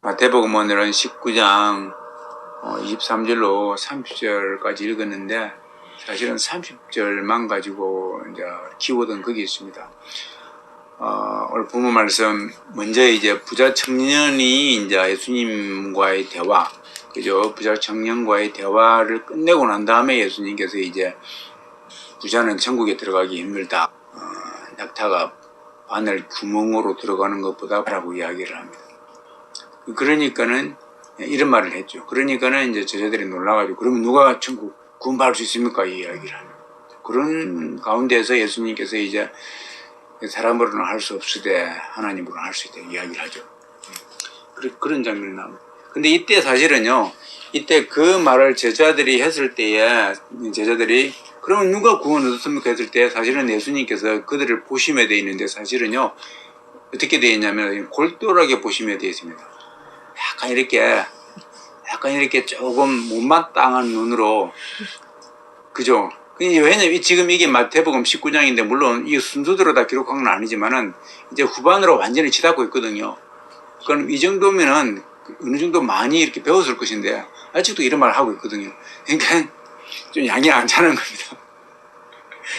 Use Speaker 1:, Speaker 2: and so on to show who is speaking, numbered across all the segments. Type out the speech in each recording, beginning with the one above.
Speaker 1: 마태복음 오늘은 19장 23절로 30절까지 읽었는데 사실은 30절만 가지고 이제 키워드는 거기 있습니다. 오늘 본문 말씀 먼저 이제 부자 청년이 이제 예수님과의 대화, 그죠? 부자 청년과의 대화를 끝내고 난 다음에 예수님께서 이제 부자는 천국에 들어가기 힘들다. 낙타가 바늘 구멍으로 들어가는 것보다라고 이야기를 합니다. 그러니까는 이런 말을 했죠. 그러니까는 이제 제자들이 놀라가지고 그러면 누가 천국 구원받을 수 있습니까? 이 이야기를 합니다. 그런 가운데서 예수님께서 이제 사람으로는 할 수 없으되 하나님으로는 할 수 있다 이야기를 하죠. 그런 장면이 나옵니다. 근데 이때 사실은요, 이때 그 말을 제자들이 했을 때에 제자들이 그러면 누가 구원 얻었습니까? 했을 때 사실은 예수님께서 그들을 보심에 되어 있는데 사실은요, 어떻게 되어 있냐면 골똘하게 보심에 되어 있습니다. 약간 이렇게 조금 못마땅한 눈으로, 그죠? 왜냐면 지금 이게 마태복음 19장인데 물론 이 순서대로 다 기록한 건 아니지만은 이제 후반으로 완전히 치닫고 있거든요. 그럼 이 정도면은 어느 정도 많이 이렇게 배웠을 것인데 아직도 이런 말을 하고 있거든요. 그러니까 좀 양이 안 차는 겁니다.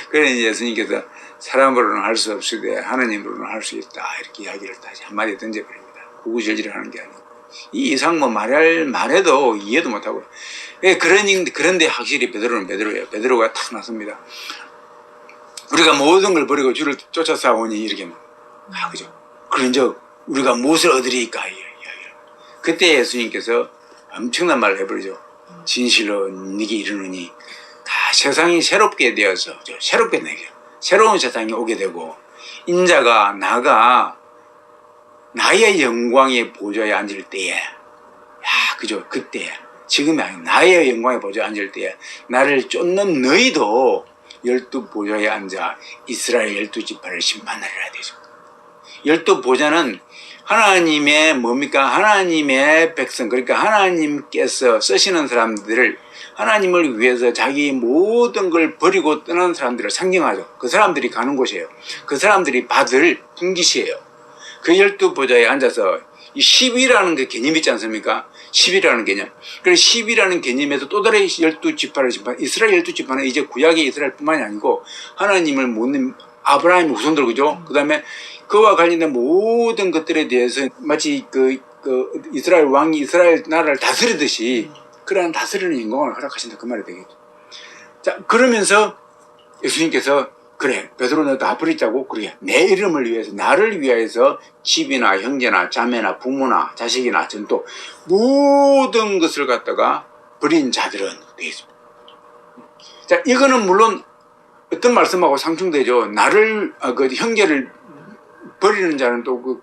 Speaker 1: 그래서 예수님께서 사람으로는 할 수 없으되 하나님으로는 할 수 있다 이렇게 이야기를 다시 한마디 던져버립니다. 구구절절을 하는 게 아니고 이 이상 뭐 말해도 이해도 못하고. 그런데 확실히 베드로는 베드로예요. 베드로가 탁 나섭니다. 우리가 모든 걸 버리고 주를 쫓아 싸우니 이렇게 그죠? 그런즉 우리가 무엇을 얻으리까 그때 예수님께서 엄청난 말을 해버리죠. 진실로 네게 이르노니 다 세상이 새롭게 되어서 새롭게 되게 새로운 세상이 오게 되고 인자가 나가 나의 영광의 보좌에 앉을 때에 그죠? 그때 지금이 아니고 나의 영광의 보좌에 앉을 때에 나를 쫓는 너희도 12보좌에 앉아 이스라엘 12지파를 심판하리라 되죠. 12보좌는 하나님의 뭡니까? 하나님의 백성, 그러니까 하나님께서 쓰시는 사람들을 하나님을 위해서 자기 모든 걸 버리고 떠나는 사람들을 상징하죠. 그 사람들이 가는 곳이에요. 그 사람들이 받을 분깃이에요. 그 12보좌에 앉아서 이 10이라는 그 개념이 있지 않습니까? 10이라는 개념. 그래서 10이라는 개념에서 또 다른 12지파를 심판, 이스라엘 12지파는 이제 구약의 이스라엘뿐만이 아니고 하나님을 묻는 아브라함의 후손들, 그죠? 그 다음에 그와 관련된 모든 것들에 대해서 마치 이스라엘 왕이 이스라엘 나라를 다스리듯이 그러한 다스리는 영광을 허락하신다 그 말이 되겠죠. 자, 그러면서 예수님께서 그래 베드로 너 다 버리자고 그래 내 이름을 위해서 나를 위해서 집이나 형제나 자매나 부모나 자식이나 전도 모든 것을 갖다가 버린 자들은 되겠습니다. 자, 이거는 물론 어떤 말씀하고 상충되죠. 나를 그 형제를 버리는 자는 또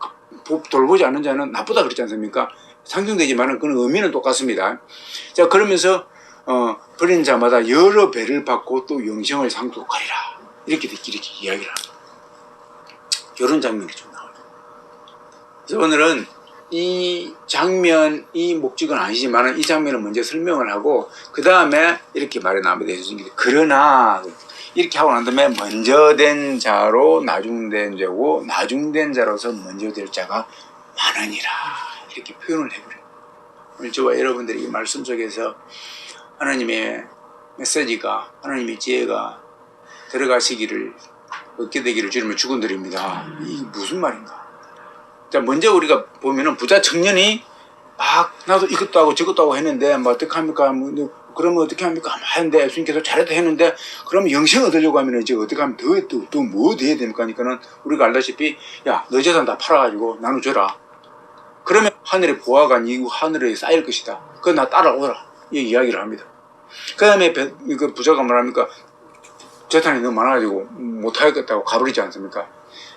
Speaker 1: 돌보지 않는 자는 나쁘다 그랬지 않습니까? 상충되지만은 그런 의미는 똑같습니다. 자, 그러면서 버린 자마다 여러 배를 받고 또 영생을 상속하리라 이렇게 이야기를 합니다. 이런 장면이 좀 나와요. 그래서 오늘은 이 장면, 이 목적은 아니지만 이 장면을 먼저 설명을 하고 그 다음에 이렇게 말이 나옵니다. 예수님께서 그러나 이렇게 하고 난 다음에 먼저 된 자로 나중된 자고 나중된 자로서 먼저 될 자가 많으니라 이렇게 표현을 해버려요. 오늘 저와 여러분들이 이 말씀 속에서 하나님의 메시지가 하나님의 지혜가 들어가시기를 얻게 되기를 주님을 축원드립니다. 이게 무슨 말인가? 자, 먼저 우리가 보면은 부자 청년이 막 나도 이것도 하고 저것도 하고 했는데 뭐 어떻게 합니까? 그러면 어떻게 합니까? 하는데 예수님께서 잘했다 했는데 그러면 영생 얻으려고 하면은 이제 어떻게 하면 더 뭐 해야 됩니까? 그러니까는 우리가 알다시피 야, 너 재산 다 팔아가지고 나눠줘라. 그러면 하늘에 보아가 이 하늘에 쌓일 것이다. 그거 나 따라오라. 이 이야기를 합니다. 그 다음에 그 부자가 뭐랍니까? 재산이 너무 많아가지고 못하겠다고 가버리지 않습니까?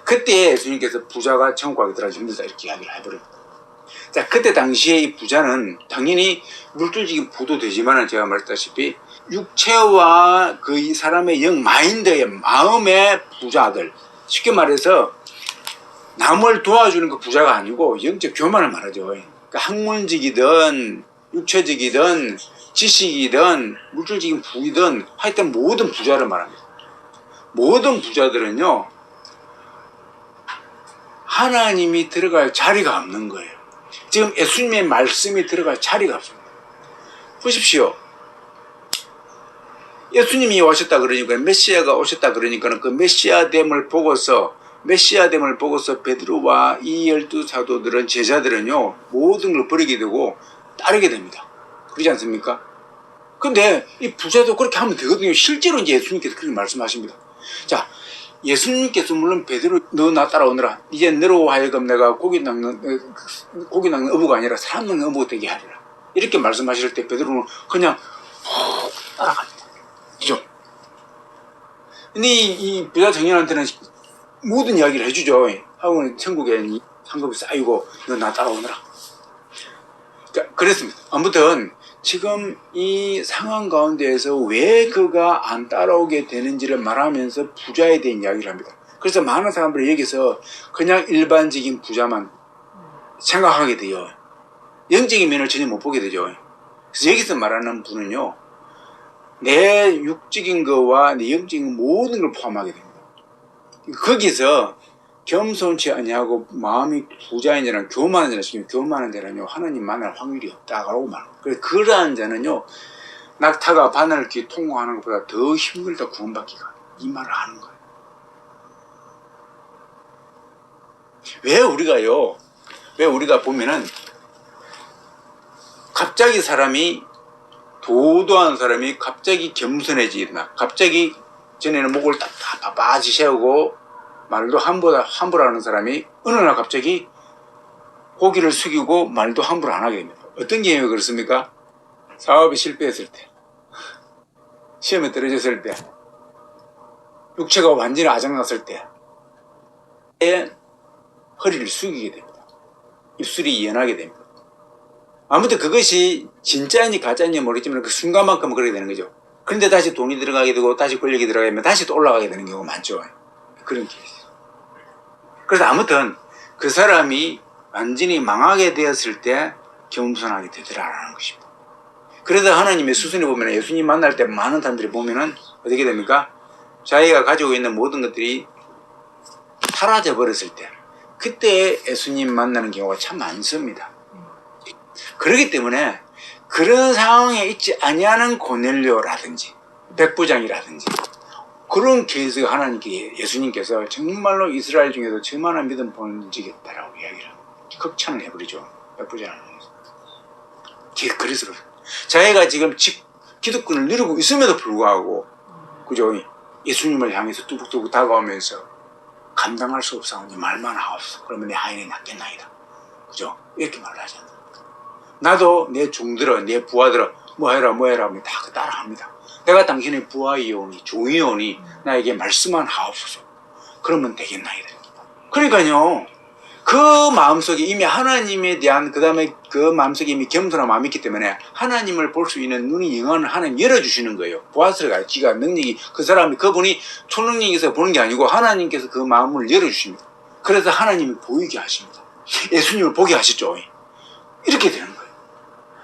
Speaker 1: 그때 예수님께서 부자가 천국 가기 들어가기 힘들다 이렇게 이야기를 해버립니다. 자, 그때 당시에 이 부자는 당연히 물질적인 부도 되지만은 제가 말했다시피 육체와 그 이 사람의 마인드의 마음의 부자들, 쉽게 말해서 남을 도와주는 그 부자가 아니고 영적 교만을 말하죠. 그러니까 학문적이든 육체적이든 지식이든 물질적인 부이든 하여튼 모든 부자를 말합니다. 모든 부자들은요 하나님이 들어갈 자리가 없는 거예요. 지금 예수님의 말씀이 들어갈 자리가 없습니다. 보십시오. 예수님이 오셨다 그러니까, 메시아가 오셨다 그러니까 그 메시아됨을 보고서 베드로와 이 12사도들은, 제자들은요, 모든 걸 버리게 되고 따르게 됩니다. 그렇지 않습니까? 근데 이 부자도 그렇게 하면 되거든요. 실제로 이제 예수님께서 그렇게 말씀하십니다. 자, 예수님께서 물론 베드로, 너 나 따라오너라. 이제 너로 하여금 내가 고기 낚는 어부가 아니라 사람 낚는 어부가 되게 하리라. 이렇게 말씀하실 때 베드로는 그냥 푹 따라갑니다. 그죠? 근데 이 부자 청년한테는 모든 이야기를 해주죠. 하고는 천국에 상급이 쌓이고 너 나 따라오너라. 그랬습니다. 아무튼 지금 이 상황 가운데에서 왜 그가 안 따라오게 되는지를 말하면서 부자에 대한 이야기를 합니다. 그래서 많은 사람들이 여기서 그냥 일반적인 부자만 생각하게 돼요. 영적인 면을 전혀 못 보게 되죠. 그래서 여기서 말하는 분은요, 내 육적인 거와 내 영적인 모든 걸 포함하게 됩니다. 거기서 겸손치 아니하고 마음이 부자인 자는 교만한 자는 지금 교만한 자는요, 하나님 만날 확률이 없다고 말합니다. 그래서 그러한 자는요, 낙타가 바늘을 귀 통과하는 것보다 더 힘들다 구원받기가, 이 말을 하는 거예요. 왜 우리가 보면은 갑자기 도도한 사람이 갑자기 겸손해지나, 갑자기 전에는 목을 딱 바바지 세우고 말도 함부로 하는 사람이 어느 날 갑자기 고개를 숙이고 말도 함부로 안 하게 됩니다. 어떤 경우에 그렇습니까? 사업이 실패했을 때, 시험에 떨어졌을 때, 육체가 완전히 아작났을 때 허리를 숙이게 됩니다. 입술이 연하게 됩니다. 아무튼 그것이 진짜인지 가짜인지 모르겠지만 그 순간만큼은 그렇게 되는 거죠. 그런데 다시 돈이 들어가게 되고 다시 권력이 들어가면 다시 또 올라가게 되는 경우가 많죠. 그런 케이스. 그래서 아무튼 그 사람이 완전히 망하게 되었을 때 겸손하게 되더라라는 것입니다. 그래서 하나님의 수순에 보면, 예수님 만날 때 많은 사람들이 보면은 어떻게 됩니까? 자기가 가지고 있는 모든 것들이 사라져 버렸을 때, 그때 예수님 만나는 경우가 참 많습니다. 그렇기 때문에 그런 상황에 있지 아니하는 고넬료라든지 백부장이라든지 그런 케이스가 하나님께, 예수님께서 정말로 이스라엘 중에서 저만한 믿음 본 적이 없다라고 이야기를 합니다. 극찬을 해버리죠. 백부장을. 그래서 자기가 지금 기득권을 누리고 있음에도 불구하고, 그죠? 예수님을 향해서 뚜벅뚜벅 다가오면서 감당할 수 없사오니 말만 하옵소서. 그러면 내 하인이 낫겠나이다. 그죠? 이렇게 말을 하지 않습니까? 나도 내 종들어, 내 부하들어, 뭐 해라 하면 다 따라합니다. 내가 당신의 부하이오니, 종이오니, 나에게 말씀만 하옵소서. 그러면 되겠나이다. 그러니까요, 그 마음속에 이미 하나님에 대한, 그 다음에 그 마음속에 이미 겸손한 마음이 있기 때문에 하나님을 볼 수 있는 눈이 영안을 하나님 열어주시는 거예요. 보았을까요? 기가, 능력이, 그분이 초능력에서 보는 게 아니고 하나님께서 그 마음을 열어주십니다. 그래서 하나님이 보이게 하십니다. 예수님을 보게 하셨죠. 이렇게 되는 거예요.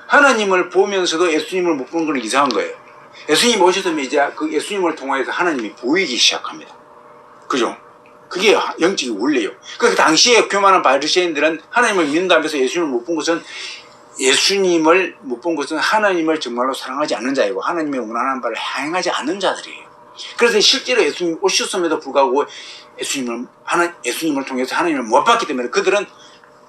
Speaker 1: 하나님을 보면서도 예수님을 못 보는 건 이상한 거예요. 예수님 오셨으면 이제 그 예수님을 통해서 하나님이 보이기 시작합니다. 그죠? 그게 영적인 원리예요. 그 당시에 교만한 바리새인들은 하나님을 믿는다면서 예수님을 못 본 것은 하나님을 정말로 사랑하지 않는 자이고 하나님의 원하는 바를 행하지 않는 자들이에요. 그래서 실제로 예수님 오셨음에도 불구하고 예수님을 통해서 하나님을 못 봤기 때문에 그들은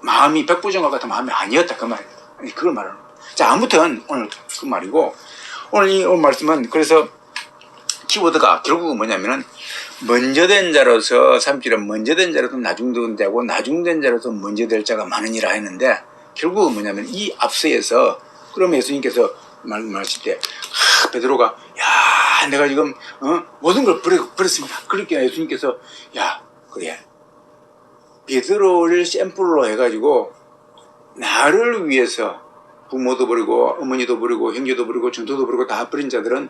Speaker 1: 마음이 백부장과 같은 마음이 아니었다, 그 말입니다. 그걸 말하는 거예요. 자, 아무튼 오늘 그 말이고, 오늘 이 말씀은 그래서 키워드가 결국은 뭐냐면은, 먼저 된 자로서 3절은 먼저 된 자로서 나중된 자고 나중된 자로서 먼저 될 자가 많으니라 했는데, 결국은 뭐냐면 이 앞서에서 그러면 예수님께서 말씀하실 때 베드로가 야, 내가 지금 모든 걸 버렸습니다. 그렇게 예수님께서 야, 그래, 베드로를 샘플로 해가지고 나를 위해서 부모도 버리고 어머니도 버리고 형제도 버리고 전도도 버리고 다 버린 자들은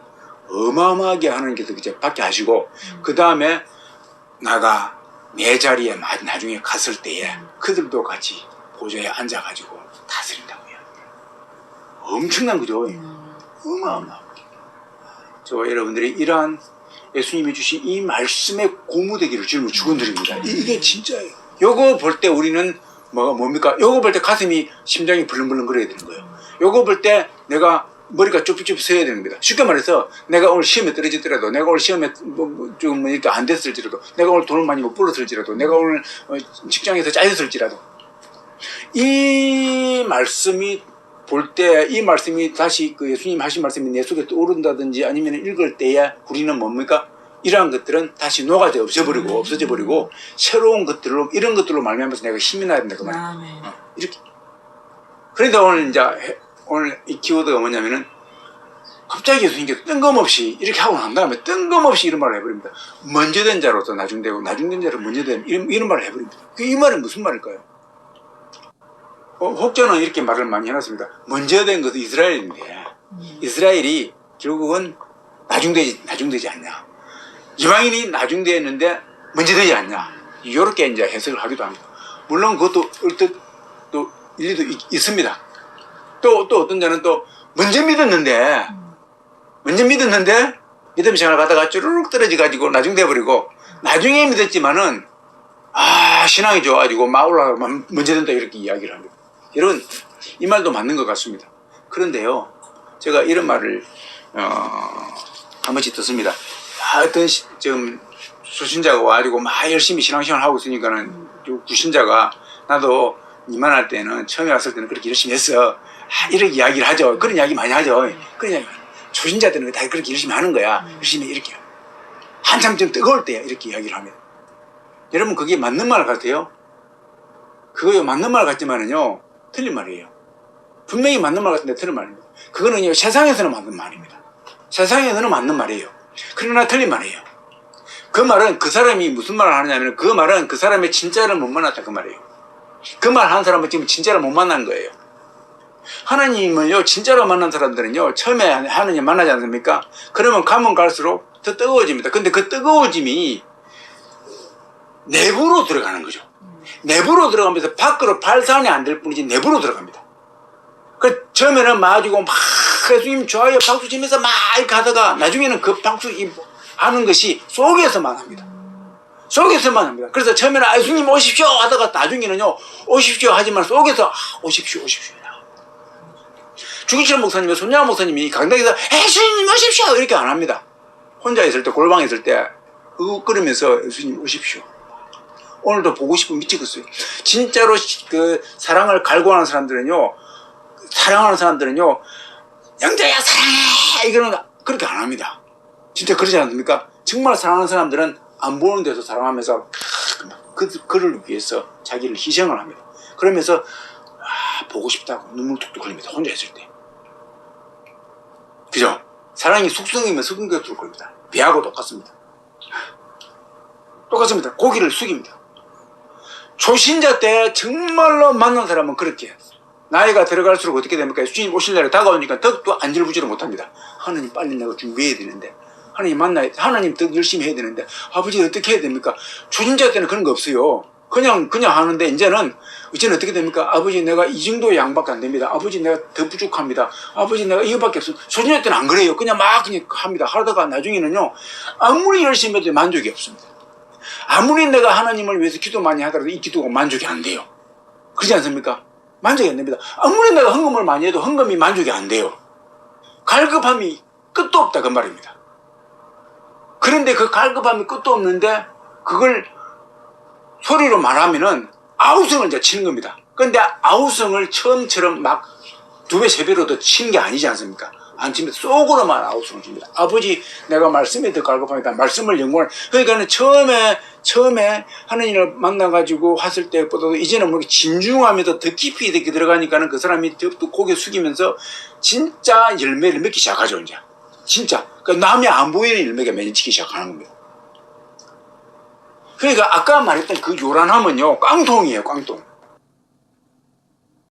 Speaker 1: 어마어마하게 하나님께서 이제 받게 하시고, 그 다음에 나가 내 자리에 나중에 갔을 때에 그들도 같이 보좌에 앉아가지고 다스린다고 해요. 엄청난 거죠. 어마어마하게. 저 여러분들이 이러한 예수님이 주신 이 말씀의 고무되기를 주님을 축원드립니다. 이게 진짜예요. 요거 볼 때 우리는 뭡니까? 요거 볼 때 가슴이, 심장이 벌렁벌렁 거려야 되는 거예요. 요거 볼 때 내가 머리가 쭉쭉쭉 서야 되는 겁니다. 쉽게 말해서 내가 오늘 시험에 떨어지더라도, 내가 오늘 시험에 좀 이렇게 안 됐을지라도, 내가 오늘 돈을 많이 못 벌었을지라도, 내가 오늘 직장에서 짜였을지라도, 이 말씀이 볼 때, 이 말씀이 다시 그 예수님 하신 말씀이 내 속에 떠오른다든지 아니면 읽을 때에 우리는 뭡니까? 이러한 것들은 다시 녹아져 없어버리고 없어져 버리고 새로운 것들로, 이런 것들로 말미암아서 내가 힘이 나야 된다 그 말이에요. 이렇게. 그런데 오늘 이 키워드가 뭐냐면은 갑자기 예수님께서 뜬금없이 이렇게 하고 난 다음에 뜬금없이 이런 말을 해버립니다. 먼저 된 자로서 나중되고 나중된 자로 먼저 된, 이런 말을 해버립니다. 이 말은 무슨 말일까요? 혹자는 이렇게 말을 많이 해놨습니다. 먼저 된 것은 이스라엘인데 이스라엘이 결국은 나중되지 않냐, 이방인이 나중되었는데 먼저 되지 않냐, 이렇게 이제 해석을 하기도 합니다. 물론 그것도 얼뜻 또 일리도 있습니다. 또 어떤 자는 또 먼저 믿었는데 믿음 생활 가다가 쭈르륵 떨어져가지고 나중 돼버리고, 나중에 믿었지만은 신앙이 좋아가지고 막 올라가고 먼저 된다 이렇게 이야기를 합니다. 여러분, 이 말도 맞는 것 같습니다. 그런데요, 제가 이런 말을 한 번씩 듣습니다. 어떤 지금 수신자가 와가지고 막 열심히 신앙생활 하고 있으니까는 구신자가, 나도 이만할 때는, 처음에 왔을 때는 그렇게 열심히 했어, 이렇게 이야기를 하죠. 그런 이야기 많이 하죠. 그런 이야기. 초신자들은 다 그렇게 열심히 하는 거야. 열심히 이렇게. 한참 좀 뜨거울 때 이렇게 이야기를 하면. 여러분, 그게 맞는 말 같아요? 그거요, 맞는 말 같지만은요, 틀린 말이에요. 분명히 맞는 말 같은데 틀린 말입니다. 그거는요, 세상에서는 맞는 말입니다. 세상에서는 맞는 말이에요. 그러나 틀린 말이에요. 그 말은 그 사람이 무슨 말을 하느냐면, 그 말은 그 사람의 진짜를 못 만났다 그 말이에요. 그 말 한 사람은 지금 진짜를 못 만난 거예요. 하나님을요, 진짜로 만난 사람들은요, 처음에 하나님 만나지 않습니까? 그러면 가면 갈수록 더 뜨거워집니다. 근데 그 뜨거워짐이 내부로 들어가는 거죠. 내부로 들어가면서 밖으로 발산이 안 될 뿐이지 내부로 들어갑니다. 그 처음에는 마주고 막 예수님 좋아요 박수 치면서 막 이렇게 하다가 나중에는 그 박수 하는 것이 속에서만 합니다. 속에서만 합니다. 그래서 처음에는 예수님 오십시오 하다가 나중에는요, 오십시오 하지만 속에서 오십시오. 주기철 목사님과 손양 목사님이 강당에서 예수님 오십시오 이렇게 안 합니다. 혼자 있을 때, 골방에 있을 때 끄르면서 예수님 오십시오. 오늘도 보고 싶으면 미치겠어요. 진짜로 그 사랑을 갈구하는 사람들은요, 영자야 사랑해 이거는 그렇게 안 합니다. 진짜 그러지 않습니까? 정말 사랑하는 사람들은 안 보는 데서 사랑하면서 그를 위해서 자기를 희생을 합니다. 그러면서 보고 싶다고 눈물 툭툭 흘립니다. 혼자 있을 때. 그죠? 사랑이 숙성이면 숙은 게 될 겁니다. 배하고 똑같습니다. 고기를 숙입니다. 초신자 때 정말로 만난 사람은 그렇게 해요. 나이가 들어갈수록 어떻게 됩니까? 주님 오실 날이 다가오니까 더욱더 안절부절을 못합니다. 하나님 빨리 내가 준비해야 되는데, 하나님 만나야 돼. 하나님 더 열심히 해야 되는데, 아버지 어떻게 해야 됩니까? 초신자 때는 그런 거 없어요. 그냥 하는데, 이제는 어떻게 됩니까? 아버지 내가 이 정도 양밖에 안 됩니다. 아버지 내가 더 부족합니다. 아버지 내가 이거밖에 없어. 초신자 때는 안 그래요. 그냥 합니다. 하다가 나중에는요, 아무리 열심히 해도 만족이 없습니다. 아무리 내가 하나님을 위해서 기도 많이 하더라도 이 기도가 만족이 안 돼요. 그렇지 않습니까? 만족이 안 됩니다. 아무리 내가 헌금을 많이 해도 헌금이 만족이 안 돼요. 갈급함이 끝도 없다 그 말입니다. 그런데 그 갈급함이 끝도 없는데 그걸 소리로 말하면은 아우성을 이제 치는 겁니다. 그런데 아우성을 처음처럼 막 2배, 3배로 더 치는 게 아니지 않습니까? 안 칩니다. 속으로만 아우성을 칩니다. 아버지 내가 말씀에 더 갈급합니다. 말씀을 연구하는. 그러니까는 처음에 하느님을 만나가지고 왔을 때보다도 이제는 뭐 진중하면서 더 깊이 이렇게 들어가니까는 그 사람이 더 고개 숙이면서 진짜 열매를 맺기 시작하죠, 이제. 진짜. 그러니까 남이 안 보이는 열매가 맺히기 시작하는 겁니다. 그러니까 아까 말했던 그 요란함은요, 깡통이에요, 깡통.